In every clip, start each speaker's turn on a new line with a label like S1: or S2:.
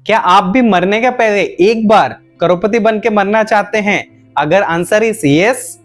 S1: क्या आप भी मरने के पहले एक बार करोड़पति बन के मरना चाहते हैं? अगर आंसर इज यस,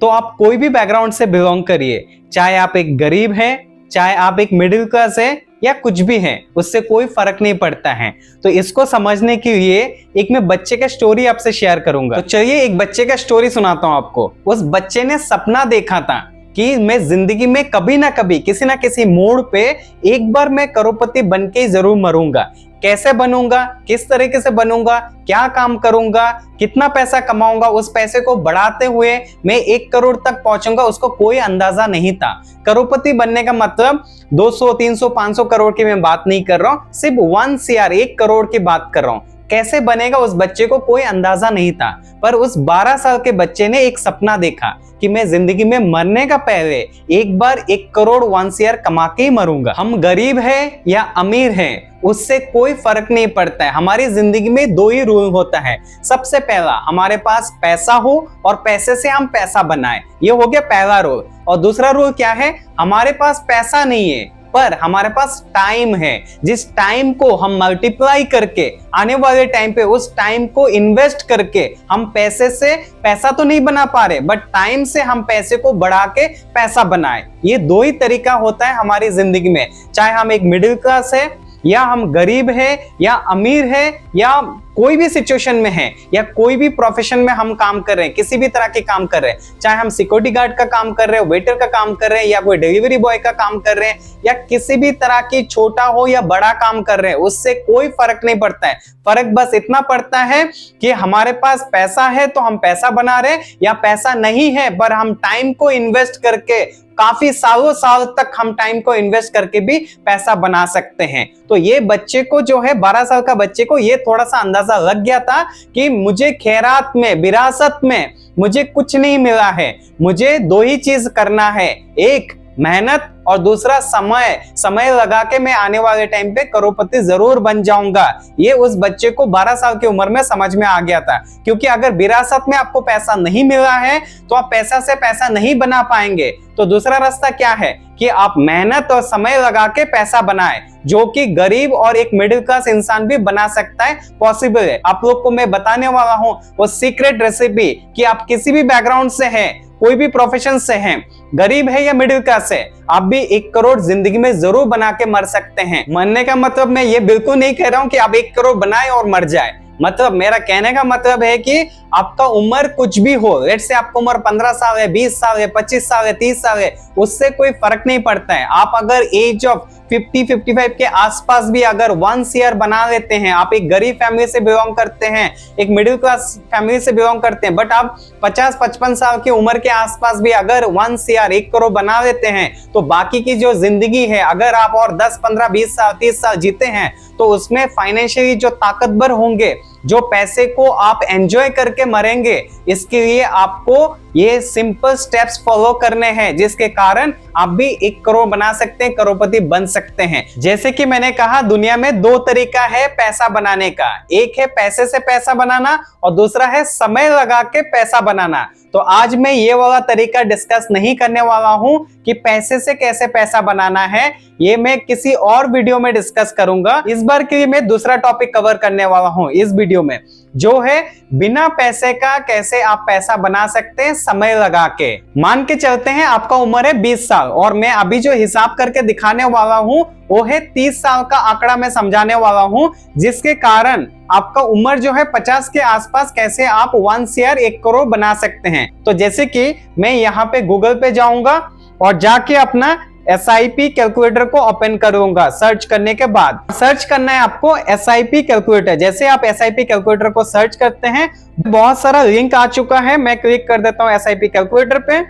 S1: तो आप कोई भी बैकग्राउंड से बिलोंग करिए, चाहे आप एक गरीब हैं, चाहे आप एक मिडिल क्लास है या कुछ भी है, उससे कोई फर्क नहीं पड़ता है। तो इसको समझने के लिए एक मैं बच्चे का स्टोरी आपसे शेयर करूंगा। तो चलिए एक बच्चे का स्टोरी सुनाता हूं आपको। उस बच्चे ने सपना देखा था कि मैं जिंदगी में कभी ना कभी किसी ना किसी मोड़ पे एक बार मैं करोड़पति बन के जरूर मरूंगा। कैसे बनूंगा, किस तरीके से बनूंगा, क्या काम करूंगा, कितना पैसा कमाऊंगा, उस पैसे को बढ़ाते हुए मैं 1 करोड़ तक पहुंचूंगा, उसको कोई अंदाजा नहीं था। करोड़पति बनने का मतलब 200, 300, 500 करोड़ की मैं बात नहीं कर रहा हूं, सिर्फ 1 CR 1 करोड़ की बात कर रहा हूं। कैसे बनेगा उस बच्चे को कोई अंदाजा नहीं था, पर उस 12 साल के बच्चे ने एक सपना देखा कि मैं जिंदगी में मरने का पहले एक बार 1 करोड़ 1 CR कमा के ही मरूंगा। हम गरीब है या अमीर हैं, उससे कोई फर्क नहीं पड़ता है। हमारी जिंदगी में 2 ही रूल होता है। सबसे पहला, हमारे पास पैसा हो और पैसे से हम पैसा बनाए, ये हो गया पहला रूल। और दूसरा रूल क्या है? हमारे पास पैसा नहीं है पर हमारे पास टाइम है। जिस टाइम को हम मल्टीप्लाई करके आने वाले टाइम पे उस टाइम को इन्वेस्ट करके हम पैसे से पैसा तो नहीं बना पा रहे, बट टाइम से हम पैसे को बढ़ा के पैसा बनाए। ये 2 ही तरीका होता है हमारी जिंदगी में, चाहे हम एक मिडिल क्लास है या हम गरीब है या अमीर है या कोई भी सिचुएशन में है या कोई भी प्रोफेशन में हम काम कर रहे हैं, किसी भी तरह के काम कर रहे हैं, चाहे हम सिक्योरिटी गार्ड का काम कर रहे हैं, वेटर का काम कर रहे हैं या कोई डिलीवरी बॉय का काम कर रहे हैं या किसी भी तरह की छोटा हो या बड़ा काम कर रहे हैं, उससे कोई फर्क नहीं पड़ता है। फर्क बस इतना पड़ता है कि हमारे पास पैसा है तो हम पैसा बना रहे हैं, या पैसा नहीं है पर हम टाइम को इन्वेस्ट करके काफी सालों साल तक हम टाइम को इन्वेस्ट करके भी पैसा बना सकते हैं। तो ये बच्चे को जो है 12 साल का बच्चे को ये थोड़ा सा अंदाजा लग गया था कि मुझे खैरात में, विरासत में मुझे कुछ नहीं मिला है, मुझे 2 ही चीज करना है, एक मेहनत और दूसरा समय लगा के मैं आने वाले टाइम पे करोड़पति जरूर बन जाऊंगा। ये उस बच्चे को 12 साल की उम्र में समझ में आ गया था, क्योंकि अगर विरासत में आपको पैसा नहीं मिला है तो आप पैसा से पैसा नहीं बना पाएंगे। तो दूसरा रास्ता क्या है कि आप मेहनत और समय लगा के पैसा बनाएं, जो कि गरीब और एक मिडिल क्लास इंसान भी बना सकता है, पॉसिबल है। आप लोग को मैं बताने वाला हूं वो सीक्रेट रेसिपी कि आप किसी भी बैकग्राउंड से हैं, कोई भी प्रोफेशन से हैं, गरीब है या मिडिल क्लास है, आप भी 1 करोड़ जिंदगी में जरूर बना के मर सकते हैं। मरने का मतलब मैं ये बिल्कुल नहीं कह रहा हूं कि आप 1 करोड़ बनाए और मर जाए। मतलब मेरा कहने का मतलब है कि आपका उम्र कुछ भी हो, लेट्स से आपको उम्र 15 साल है, 20 साल है, 25 साल है, 30 साल है, उससे कोई फर्क नहीं पड़ता है। आप अगर एज ऑफ 50-55 के आसपास भी अगर 1 CR बना लेते हैं, आप एक गरीब फैमिली से बिलोंग करते हैं, एक मिडिल क्लास फैमिली से बिलोंग करते हैं, बट आप 50-55 साल की उम्र के आसपास भी अगर 1 CR 1 करोड़ बना लेते हैं, तो बाकी की जो जिंदगी है, अगर आप और 10, 15, 20 साल, 30 साल जीते हैं, तो उसमें फाइनेंशियली जो ताकतवर होंगे, जो पैसे को आप एंजॉय करके मरेंगे, इसके लिए आपको ये सिंपल स्टेप्स फॉलो करने हैं, जिसके कारण आप भी 1 करोड़ बना सकते हैं, करोड़पति बन सकते हैं। जैसे कि मैंने कहा, दुनिया में 2 तरीका है पैसा बनाने का, एक है पैसे से पैसा बनाना और दूसरा है समय लगा के पैसा बनाना। तो आज मैं ये वाला तरीका डिस्कस नहीं करने वाला हूं कि पैसे से कैसे पैसा बनाना है, ये मैं किसी और वीडियो में डिस्कस करूंगा। इस बार के लिए मैं दूसरा टॉपिक कवर करने वाला हूं इस वीडियो में, जो है बिना पैसे का कैसे आप पैसा बना सकते हैं समय लगा के। मान के चलते हैं आपका उम्र है 20 साल और मैं अभी जो हिसाब करके दिखाने वाला हूं वो है 30 साल का आंकड़ा मैं समझाने वाला हूं, जिसके कारण आपका उम्र जो है 50 के आसपास कैसे आप 1 CR 1 करोड़ बना सकते हैं। तो जैसे कि मैं यहाँ पे गूगल पे जाऊंगा और जाके अपना SIP कैलकुलेटर को ओपन करूंगा। सर्च करने के बाद सर्च करना है आपको SIP कैलकुलेटर। जैसे आप SIP कैलकुलेटर को सर्च करते हैं, बहुत सारा लिंक आ चुका है, मैं क्लिक कर देता हूं SIP कैलकुलेटर पे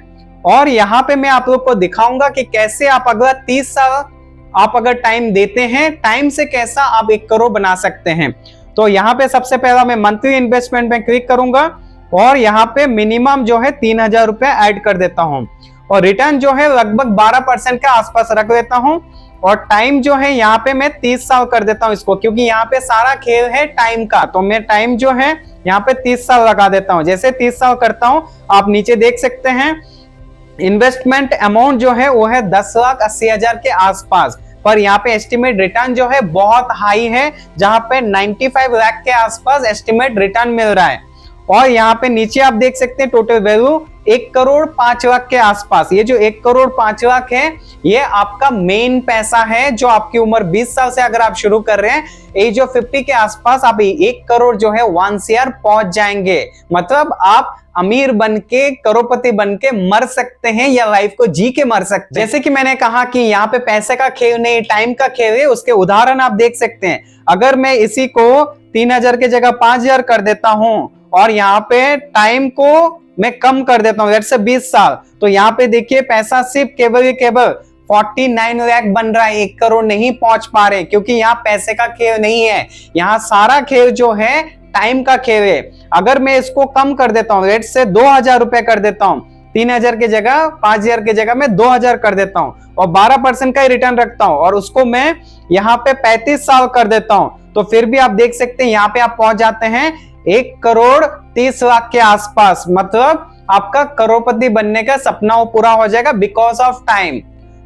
S1: और यहाँ पे मैं आप लोग को दिखाऊंगा कि कैसे आप अगला 30 साल आप अगर टाइम देते हैं, टाइम से कैसा आप 1 करोड़ बना सकते हैं। तो यहाँ पे सबसे पहला मैं मंथली इन्वेस्टमेंट में क्लिक करूंगा और यहाँ पे मिनिमम जो है 3000 रुपए ऐड कर देता हूं और रिटर्न जो है लगभग 12% के आसपास रख देता हूं और टाइम जो है यहाँ पे मैं 30 साल कर देता हूं इसको, क्योंकि यहाँ पे सारा खेल है टाइम का। तो मैं टाइम जो है यहाँ पे 30 साल लगा देता हूं। जैसे 30 साल करता हूं, आप नीचे देख सकते हैं इन्वेस्टमेंट अमाउंट जो है वो है 10,80,000 के आसपास। पर यहाँ पे एस्टिमेट रिटर्न जो है बहुत हाई है, जहां पे 95 लाख के आसपास एस्टिमेट रिटर्न मिल रहा है। और यहाँ पे नीचे आप देख सकते हैं टोटल वैल्यू 1,05,00,000 के आसपास। ये जो 1,05,00,000 है ये आपका मेन पैसा है, जो आपकी उम्र 20 साल से अगर आप शुरू कर रहे हैं, एज ऑफ 50 के आसपास आप 1 करोड़ जो है 1 CR पहुंच जाएंगे। मतलब आप अमीर बन के, करोड़पति बन के मर सकते हैं या लाइफ को जी के मर सकते हैं। जैसे कि मैंने कहा कि यहाँ पे पैसे का खेल नहीं, टाइम का खेल है। उसके उदाहरण आप देख सकते हैं। अगर मैं इसी को 3,000 की जगह 5,000 कर देता हूं और यहाँ पे टाइम को मैं कम कर देता हूं, जैसे 20 साल, तो यहाँ पे देखिए पैसा सिर्फ केवल 49 लाख बन रहा है। 1 करोड़ नहीं पहुंच पा रहे, क्योंकि यहाँ पैसे का खेल नहीं है, यहाँ सारा खेल जो है टाइम का खेल है। अगर मैं इसको कम कर देता हूँ, रेट से 2,000 रुपए कर देता हूँ, 3,000 की जगह 5,000 की जगह मैं 2,000 कर देता हूँ और 12% का ही रिटर्न रखता हूँ और उसको मैं यहाँ पे 35 साल कर देता हूँ, तो फिर भी आप देख सकते हैं यहाँ पे आप पहुंच जाते हैं 1,30,00,000 के आसपास। मतलब आपका करोड़पति बनने का सपना वो पूरा हो जाएगा बिकॉज ऑफ टाइम।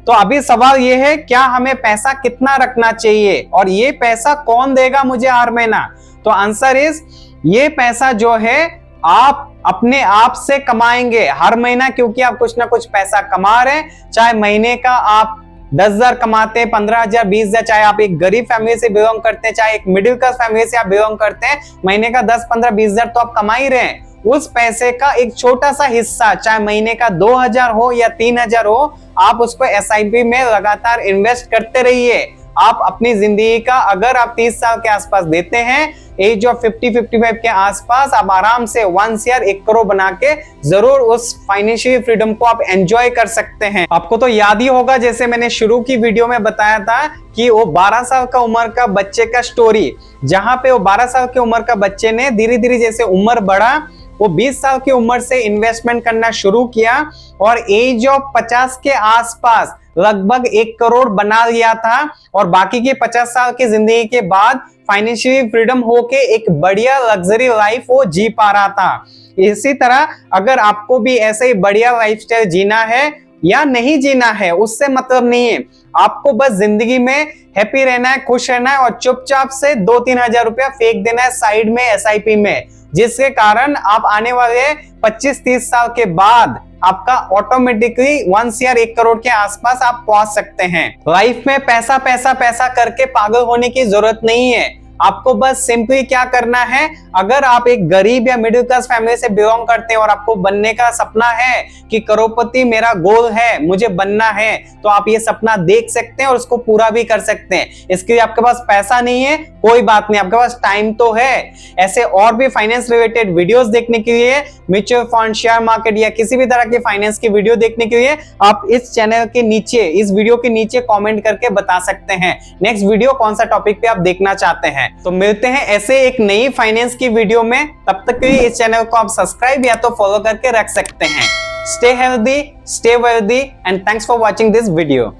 S1: तो अभी सवाल ये है, क्या हमें पैसा कितना रखना चाहिए और ये पैसा कौन देगा मुझे हर महीना? तो आंसर इज, ये पैसा जो है आप अपने आप से कमाएंगे हर महीना, क्योंकि आप कुछ ना कुछ पैसा कमा रहे हैं। चाहे महीने का आप 10,000 कमाते हैं, 15,000, 20,000, चाहे आप एक गरीब फैमिली से बिलोंग करते हैं, चाहे एक मिडिल क्लास फैमिली से आप बिलोंग करते हैं, महीने का 10, 15, 20,000 तो आप कमा ही रहे हैं। उस पैसे का एक छोटा सा हिस्सा, चाहे महीने का 2,000 हो या 3,000 हो, आप उसको SIP में लगातार इन्वेस्ट करते रहिए। आप अपनी जिंदगी का, अगर आप 30 साल के आसपास देते हैं, एज ऑफ 50-55 के आसपास आप आराम से 1 CR 1 करोड़ बना के जरूर उस फाइनेंशियल फ्रीडम को आप एंजॉय कर सकते हैं। आपको तो याद ही होगा, जैसे मैंने शुरू की वीडियो में बताया था कि वो 12 साल का उम्र का बच्चे का स्टोरी, जहां पे वो 12 साल की उम्र का बच्चे ने धीरे धीरे जैसे उम्र बढ़ा, वो 20 साल की उम्र से इन्वेस्टमेंट करना शुरू किया और एज ऑफ 50 के आसपास लगभग 1 करोड़ बना लिया था और बाकी के 50 साल की जिंदगी के बाद फाइनेंशियल फ्रीडम होके एक बढ़िया लग्जरी लाइफ वो जी पा रहा था। इसी तरह अगर आपको भी ऐसे ही बढ़िया लाइफस्टाइल जीना है या नहीं जीना है, उससे मतलब नहीं है। आपको बस जिंदगी में हैप्पी रहना है, खुश रहना है और चुपचाप से 2-3 हजार रुपया फेंक देना है साइड में SIP में, जिसके कारण आप आने वाले 25-30 साल के बाद आपका ऑटोमेटिकली 1 CR 1 करोड़ के आसपास आप पहुंच सकते हैं। लाइफ में पैसा पैसा पैसा करके पागल होने की जरूरत नहीं है। आपको बस सिंपली क्या करना है, अगर आप एक गरीब या मिडिल क्लास फैमिली से बिलोंग करते हैं और आपको बनने का सपना है कि करोड़पति मेरा गोल है, मुझे बनना है, तो आप ये सपना देख सकते हैं और उसको पूरा भी कर सकते हैं। इसके लिए आपके पास पैसा नहीं है, कोई बात नहीं, आपके पास टाइम तो है। ऐसे और भी फाइनेंस रिलेटेड वीडियोस देखने के लिए, म्यूचुअल फंड, शेयर मार्केट या किसी भी तरह की फाइनेंस की वीडियो देखने के लिए आप इस चैनल के नीचे, इस वीडियो के नीचे कमेंट करके बता सकते हैं नेक्स्ट वीडियो कौन सा टॉपिक पे आप देखना चाहते हैं। तो मिलते हैं ऐसे एक नई फाइनेंस की वीडियो में, तब तक के लिए इस चैनल को आप सब्सक्राइब या तो फॉलो करके रख सकते हैं। Stay healthy, stay wealthy and thanks for watching this video.